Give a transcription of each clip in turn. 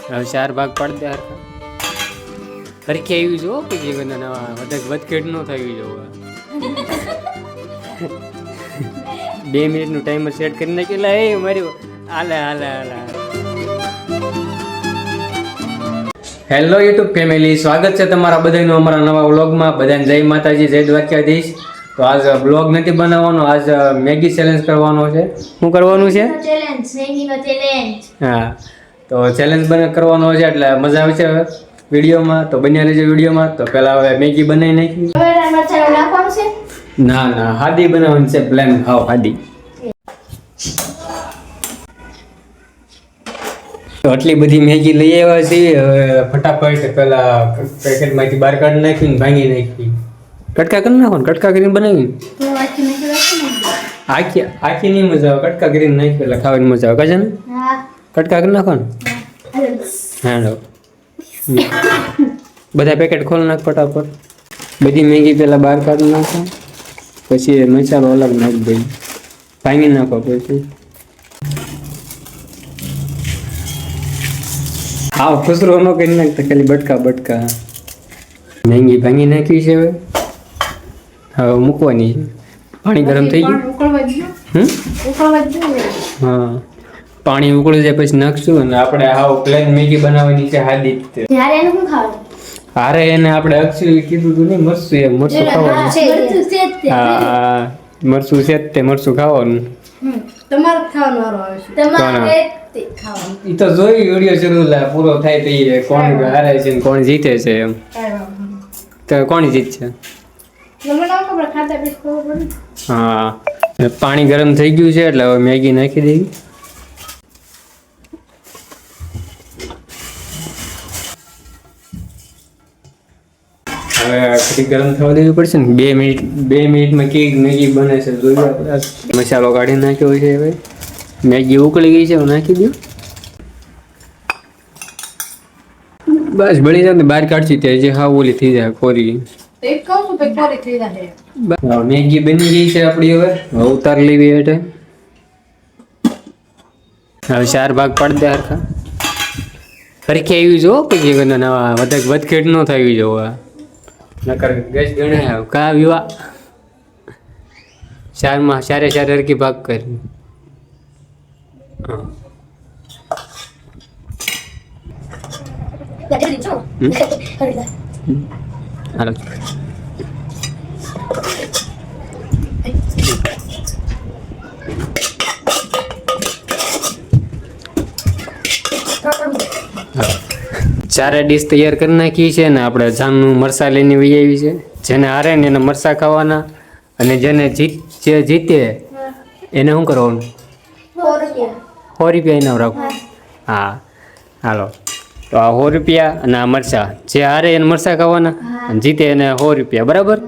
હવે 4 ભાગ પાડી દે હરખા. હરખી આવી જો કે જીવન નવા વધઘટ ન થવી જોવે. 2 મિનિટનું ટાઈમર સેટ કરી નાખેલા એ મારી હાલે હાલે હાલે. હેલો યુટ્યુબ ફેમિલી, સ્વાગત છે તમારા બધાનું અમારા નવા વ્લોગમાં. બધાને જય માતાજી, જય દ્વારકાધીશ. તો આજ બ્લોગ નથી બનાવવાનો, આજ મેગી ચેલેન્જ કરવાનો છે. શું કરવાનું છે? હા, તો ચેલેન્જ કરવાનો છે એટલે મજા આવે છે વિડીયોમાં. તો બન્યા રહેજો વિડીયોમાં. તો પહેલા હવે મેગી બનાવી નાખી. ના ના, હાદી બનાવવાની છે, પ્લેન હાવ હાદી. તો આટલી બધી મેગી લઈ આવ્યા છીએ. હવે ફટાફટ પેલા પેકેટમાંથી બહાર કાઢી નાખીને ભાંગી નાખી. કટકા કરી નાખો ને, કટકા કરીને બનાવી. આખી નહીં મજા આવે, કટકા કરીને નાખી એટલે ખાવાની મજા આવે. કાજે ને કટકા કરી નાખો ને. હા, બધા પેકેટ ખોલી નાખ ફટાફટ. બધી મેગી પેલા બહાર કાઢી નાખો, પછી મસાલો અલગ નાખી દઈ, ભાંગી નાખો. પછી હા, ખુસરો ન કરી નાખતા, ખાલી બટકા બટકા. મેગી ભાંગી નાખી છે. હવે મૂકવાની છે. પાણી ગરમ થઈ ગયું. હા, પાણી ઉકળી જાય પછી નાખશું. અને આપણે હાવ પ્લેન મેગી બનાવવાની છે, હાદી. હારે એને આપણે અક્ષુ કીધું તું નહીં, મરચું એ મરચું ખાવાનું. હા, મરચું છે તે મરચું ખાવાનું. તમારે ખાવાનો આવે છે. એ તો જોઈ વિડીયો શરૂ પૂરો થાય તો કોણ હારે છે ને કોણ જીતે છે એમ. તો કોણ જીતશે? હા, પાણી ગરમ થઈ ગયું છે એટલે હવે મેગી નાખી દેવી. હવે ફરી ગરમ થવા દેવી પડશે ને. 2 મિનિટમાં કેવી મેગી બને છે જોઈએ આપણે. મસાલો કાઢી નાખ્યો છે. હવે મેગી ઉકળી ગઈ છે, નાખી દઉં. બસ બળી જાય ને બહાર કાઢી ત્યાં જે હા ઓલી થઈ જાય કોરી. મેગી બની ગઈ છે આપણી. હવે ઉતારી લેવી એટલે હવે 4 ભાગ પાડી દે હરખા. હરખી આવી જો કે જીવન નવા વધઘટ ન થવી જોવે. નકર ગેસ ગણાય કા વિવા. 4 હરખી ભાગ કરી. હાલો, 4 ડીશ તૈયાર કરી નાખી છે ને. આપણે જામનું મરસા લઈને વહી આવી છે. જેને હારે ને એને મરસા ખાવાના, અને જેને જીતે એને શું કરવાનું? 100 રૂપિયા ઇનામ રાખવું. હા, હાલો. તો આ 100 રૂપિયા અને આ મરસા. જે હારે એને મરસા ખાવાના અને જીતે એને 100 રૂપિયા. બરાબર?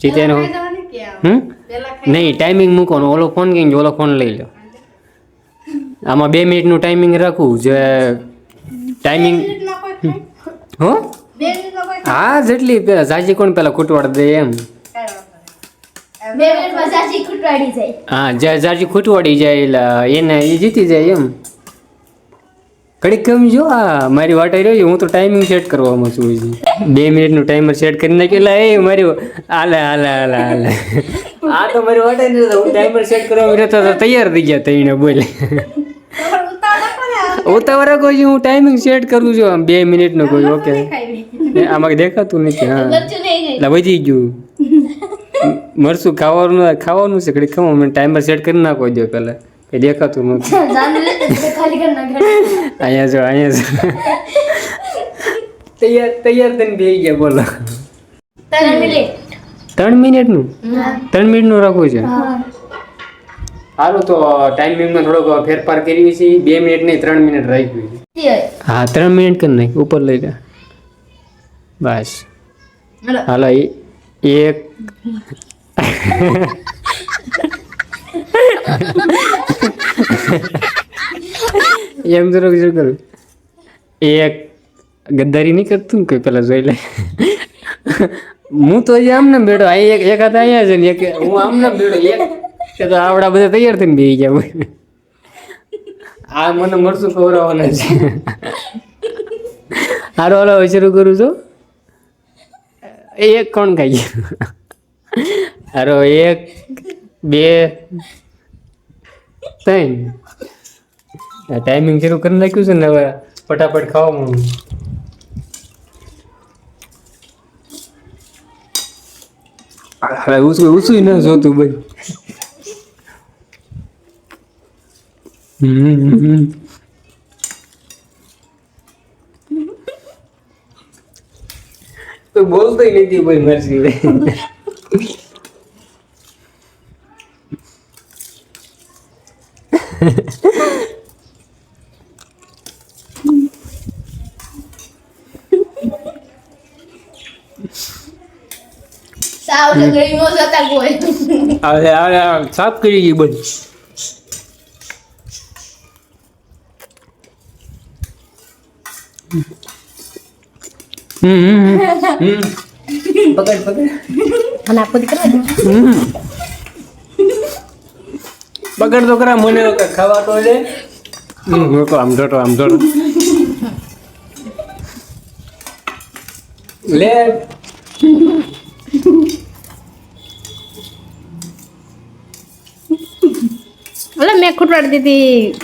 જીતે એને નહીં, ટાઈમિંગ મૂકવાનું. ઓલો ફોન કઈ ઓલો ફોન લઈ લો. આમાં 2 મિનિટનું ટાઈમિંગ રાખવું. જે ટાઈમિંગ હો હા, જેટલી પેલા ઝાજી કોણ પેલા ખૂટવાડ દે એમ. હા, જ્યાં ઝાજી ખૂટવાડી જાય એટલે એને એ જીતી જાય એમ. કડીક કમી જો. હા, મારી વાટ આવી રહી. હું તો ટાઈમિંગ સેટ કરવામાં છું. 2 મિનિટનું ટાઈમર સેટ કરી નાખેલા એ મારી હાલે હાલે હાલે હાલે. આ તો મારી વાટ આવી રહી. હું ટાઈમર સેટ કરવા રહેતો તો તૈયાર થઈ ગયા તઈને બોલે. ઉતાવળા કોઈ હું ટાઈમિંગ સેટ કરું છું. આમ 2 મિનિટનું કોઈ. ઓકે, આમાં દેખાતું નથી. હા, એટલે વધી ગયું. મરચું ખાવાનું છે. કડી ખમો મને ટાઈમર સેટ કરી નાખો દો પેલા. કઈ દેખાતું નથી. અહીંયા જો તૈયાર થઈને બેસી ગયા. બોલો 3 મિનિટનું? 3 મિનિટનું રાખવું છે. સારું, તો ટાઈમિંગમાં થોડોક ફેરફાર કરીએ છીએ. 2 મિનિટ નહીં, 3 મિનિટ રાખ્યું છે. હા, 3 મિનિટ કરી નાખ. ઉપર લઈ લે. બસ હાલો. એક એમ તો શું કરું? એક ગદ્દારી નહીં કરતું ને કોઈ. પેલા જોઈ લે. હું તો આમ ને બેઠો. એક હાથ અહીંયા છે ને એક હું આમ ને બેઠો. એક તો આવડા બધા તૈયાર થઈને બેસી ગયા. આ મને મરચું ખવડાવવાના છે. હારો હાલો હવે શરૂ કરું છું. એક કોણ ખાઈ હારો 1 2 3 ટાઈમિંગ શરૂ કરી નાખ્યું છે ને હવે ફટાફટ ખાવા હવે ઉસું ન જોતું ભાઈ. તો બોલતો નથી ભાઈ મરસી સાવ ગઈ નો જતા કોઈ હવે સાફ કરી ગઈ બધી. પકડ અને આપો દીકરા પકડ તો કરા મને ખાવા તો છે. આમ જોતો લે ઓલે મેં ખૂટવાડી દીધી.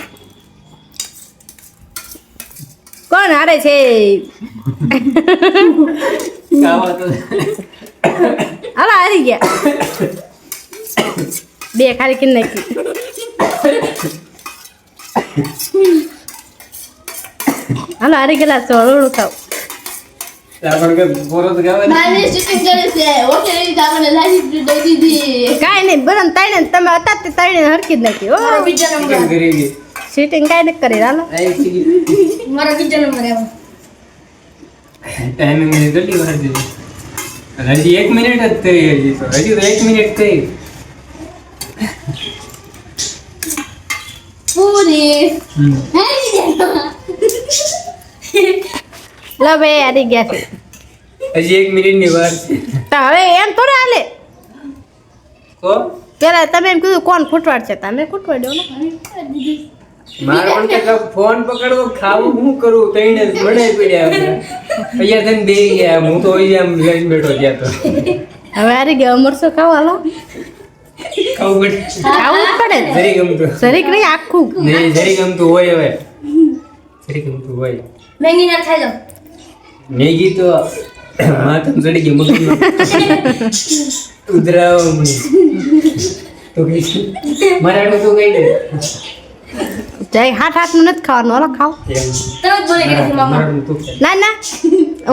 કોણ હારે છે? ખાવા તો હાલો હારી ગયા. 2 ખાલી કરી નાખી. હાલો હારી ગયેલા છો. હળવું ખાવ. આપણ કે બોરો તો ગાવે માને શૂટિંગ કરે છે. ઓકે ની તમને લાગી દઈ દીધી. કાઈ નહીં બરન તાઈને તમે હતા તે તાઈને હરકી જ નાખી. ઓ બીજો નંબર કરી ગઈ શૂટિંગ કાઈ ન કરી. હાલો મારો બીજો નંબર આવ્યો. ટાઈમિંગ ને જલ્દી વર દીધી. હજી 1 મિનિટ જ થઈ હજી તો 1 મિનિટ થઈ. પૂરી હારી ગયા. લો ભાઈ હારી ગયા છે. હજી 1 મિનિટ ની વાર છે. તો હવે એમ થોડા હાલે. તો પેલા તમે એમ કીધું કોણ ખૂટવાડ છે? તમે ખૂટવાડ્યો ને. મારો પણ કે ફોન પકડવો ખાવું હું કરું તઈને બનાવી પડ્યા અહીંયા થઈને બે ગયા. હું તો હોય આમ લઈને બેઠો ત્યાં તો હવે હારી ગયા. મરસો ખાવ. હાલો ખાવું પડે. ખાવું જ પડે. જરી ગમતું શરીક નહીં આખું. નહીં જરી ગમતું હોય. હવે જરી ગમતું હોય. મેગી ના ખાઈ લો. મેગી તો માથમ ચડી ગઈ મગજમાં ઉધરાવ તો કઈ મરાઠું તો કઈ દે જય હાથ નું નથી ખાવાનું. હાલો ખાવ. ના ના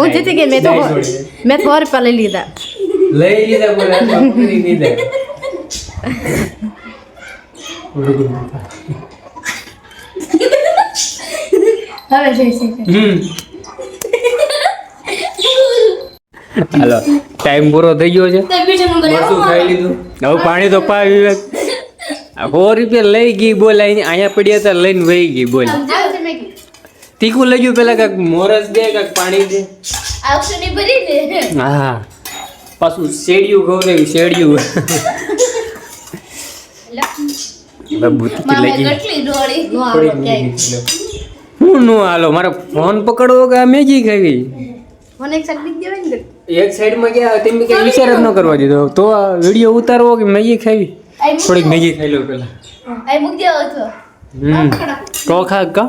હું જીતી ગઈ. મેં તો 100 રૂપિયા લઈ લીધા. લઈ લીધા બોલે પકડી લીધા. હવે જોઈ હાલો ટાઈમ પૂરો થઈ ગયો છે. મરચું ખાઈ લીધું. હવે પાણી તો પા વિવેક 100 રૂપિયા લઈ ગઈ બોલ. અહીંયા પડ્યા હતા લઈને વહી ગઈ બોલ. તીખું લઈ ગયું પેલા કાંક મોરસ દે કાંક પાણી દે. હા પાછું શેડિયું ગૌરવ શેડિયું હું નો હાલો મારે ફોન પકડવો કે આ મેગી ખાવી. એક સાઈડમાં ગયા તેમ કઈ વિચાર જ ન કરવા દીધો. તો આ વિડીયો ઉતારવો કે મેગી ખાવી. થોડીક મેગી ખાઈ લો પેલા. તો ખા કા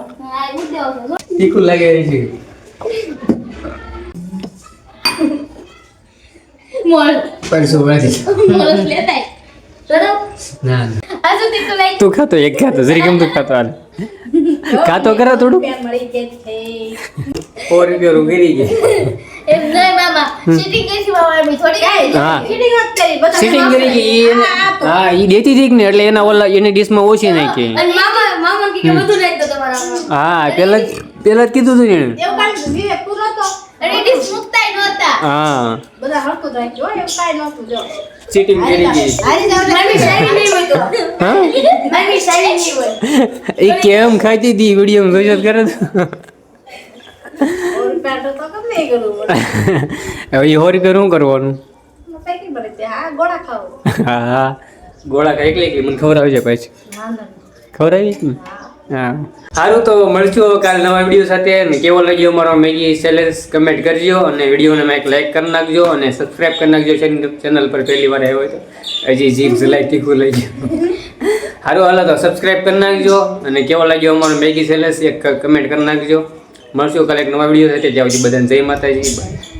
તીખું લાગે છે. તું ખાતો એક ખાતો જરી કેમ તું ખાતો હાલ ખાતો કરો થોડું. 100 રૂપિયા રૂગી ગઈ. સીટિંગ કરી ગઈ. હા એ દેતી હતી ને એટલે એના ઓલા એની ડીશમાં ઓછી નાખી. હા પેલા જ કીધું હતું ને. હા ચીટિંગ કરી ગઈ. એ કેમ ખાતી હતી વિડીયો જોઈ કરે તો. હવે 100 રૂપિયા શું કરવાનું? હા ગોળા ખાઈ એકલી મને ખવડાવજે પછી. ખવડાવી ને હા સારું તો મળશું હવે કાલે નવા વિડીયો સાથે. અને કેવો લાગ્યો અમારો મેગી ચેલેન્જ કમેન્ટ કરજો અને વિડીયોને એક લાઈક કરી નાખજો અને સબસ્ક્રાઈબ કરી નાખજો ચેનલ પર પહેલી વાર આવ્યો હોય તો. હજી જીભ લાઈક તીખું લઈ ગયો. સારું હાલો તો સબસ્ક્રાઈબ કરી નાખજો અને કેવો લાગ્યો અમારો મેગી ચેલેન્જ એક કમેન્ટ કરી નાખજો. મળશું કાલે એક નવા વિડીયો સાથે. જ્યાં સુધી બધાને જય માતાજી. બાય.